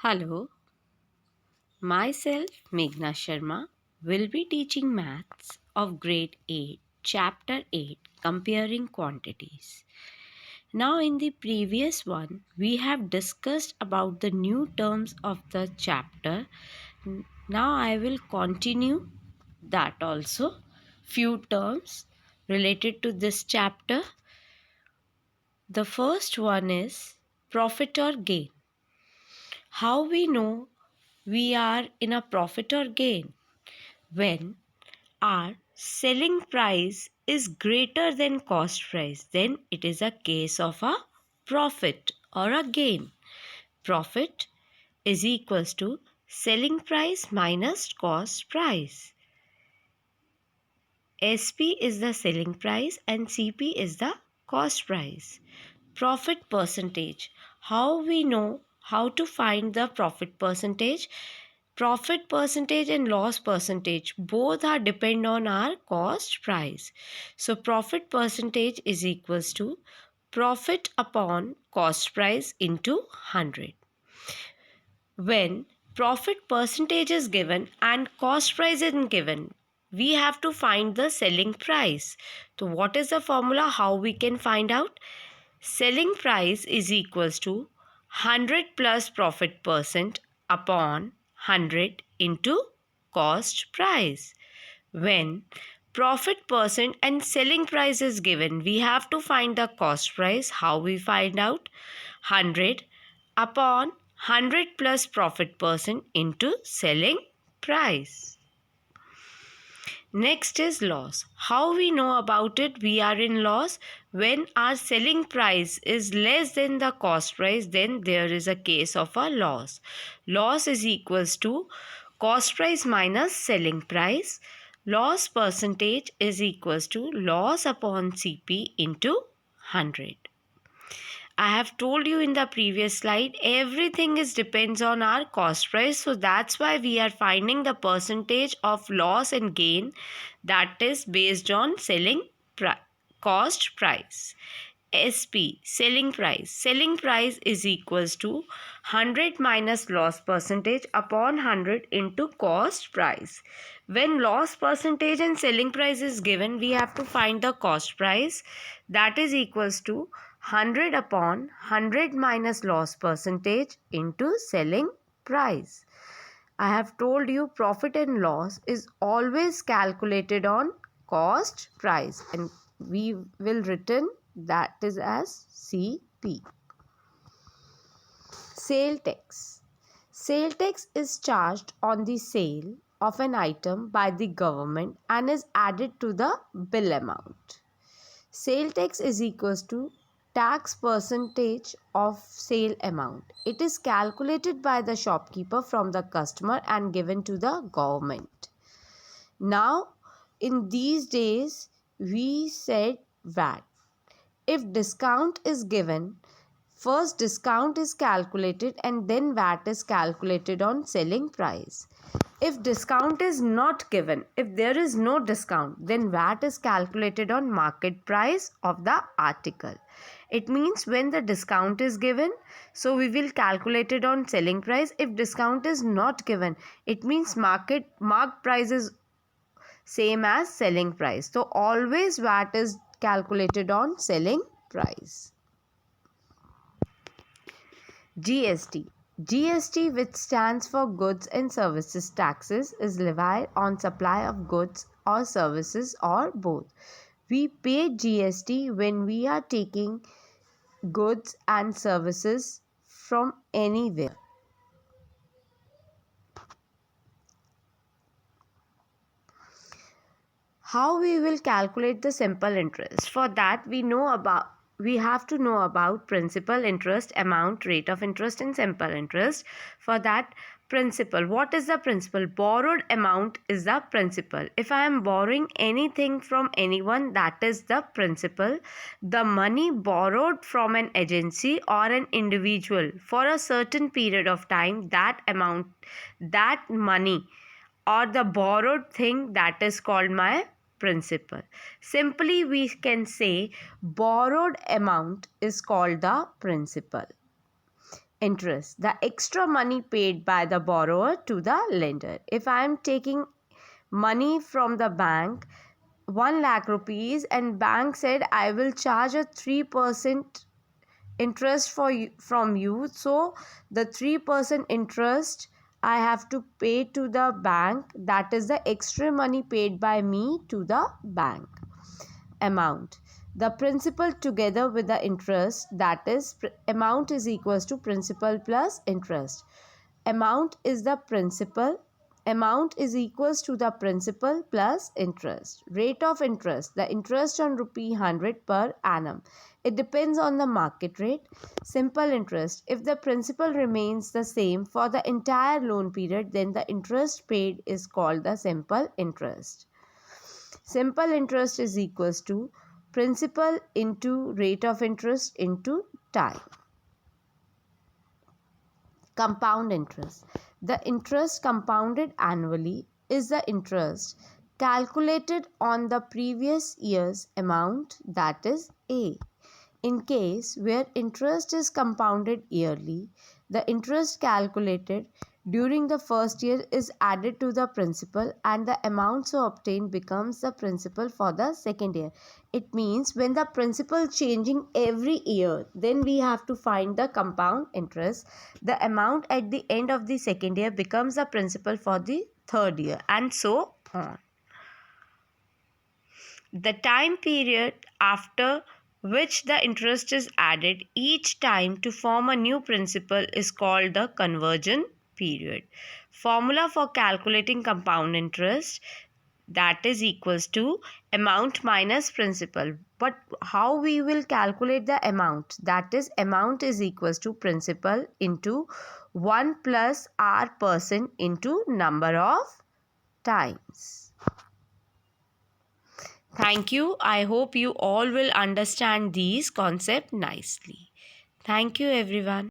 Hello, myself Meghna Sharma will be teaching maths of grade 8, chapter 8, comparing quantities. Now in the previous one we have discussed about the new terms of the chapter. Now I will continue that also. Few terms related to this chapter. The first one is profit or gain. How we know we are in a profit or gain? When our selling price is greater than cost price, then it is a case of a profit or a gain. Profit is equals to selling price minus cost price. SP is the selling price and CP is the cost price. Profit percentage. How we know how to find the profit percentage? Profit percentage and loss percentage both are depend on our cost price. So profit percentage is equals to profit upon cost price into 100. When profit percentage is given and cost price is given, we have to find the selling price. So what is the formula? How we can find out? Selling price is equals to 100 plus profit percent upon 100 into cost price. When profit percent and selling price is given, we have to find the cost price. How we find out? 100 upon 100 plus profit percent into selling price. Next is loss. How we know about it? We are in loss when our selling price is less than the cost price, then there is a case of a loss. Loss is equals to cost price minus selling price. Loss percentage is equals to loss upon CP into 100. I have told you in the previous slide, everything is depends on our cost price. So that's why we are finding the percentage of loss and gain, that is based on selling cost price. SP, selling price. Selling price is equals to 100 minus loss percentage upon 100 into cost price. When loss percentage and selling price is given, we have to find the cost price, that is equals to 100 upon 100 minus loss percentage into selling price. I have told you profit and loss is always calculated on cost price, and we will written that is as CP. Sale tax. Sale tax is charged on the sale of an item by the government and is added to the bill amount. Sale tax is equals to tax percentage of sale amount. It is calculated by the shopkeeper from the customer and given to the government. Now, in these days, we said VAT. If discount is given, first discount is calculated and then VAT is calculated on selling price. If discount is not given, if there is no discount, then VAT is calculated on market price of the article. It means when the discount is given, so we will calculate it on selling price. If discount is not given, it means marked price is same as selling price. So always VAT is calculated on selling price. GST. GST, which stands for Goods and Services Taxes, is levied on supply of goods or services or both. We pay GST when we are taking goods and services from anywhere. How we will calculate the simple interest? For that we have to know about principal, interest, amount, rate of interest and simple interest. For that, principal. What is the principal? Borrowed amount is the principal. If I am borrowing anything from anyone, that is the principal. The money borrowed from an agency or an individual for a certain period of time, that amount, that money or the borrowed thing, that is called my principal. Simply we can say borrowed amount is called the principal. interest, the extra money paid by the borrower to the lender. If I am taking money from the bank, 1 lakh rupees, and bank said I will charge a 3% interest from you, so the 3% interest I have to pay to the bank, that is the extra money paid by me to the bank. Amount, the principal together with the interest, that is amount is equals to principal plus interest. Amount is the principal, amount is equals to the principal plus interest. Rate of interest, the interest on rupee 100 per annum, it depends on the market rate. Simple interest, if the principal remains the same for the entire loan period, then the interest paid is called the simple interest. Simple interest is equals to principal into rate of interest into time. Compound interest, the interest compounded annually is the interest calculated on the previous year's amount, that is A. In case where interest is compounded yearly, the interest calculated during the first year is added to the principal and the amount so obtained becomes the principal for the second year. It means when the principal changing every year, then we have to find the compound interest. The amount at the end of the second year becomes the principal for the third year, and so on. The time period after which the interest is added each time to form a new principal is called the conversion period. Formula for calculating compound interest, that is equals to amount minus principal. But how we will calculate the amount? That is amount is equals to principal into 1 plus R% into number of times. Thank you. I hope you all will understand these concepts nicely. Thank you, everyone.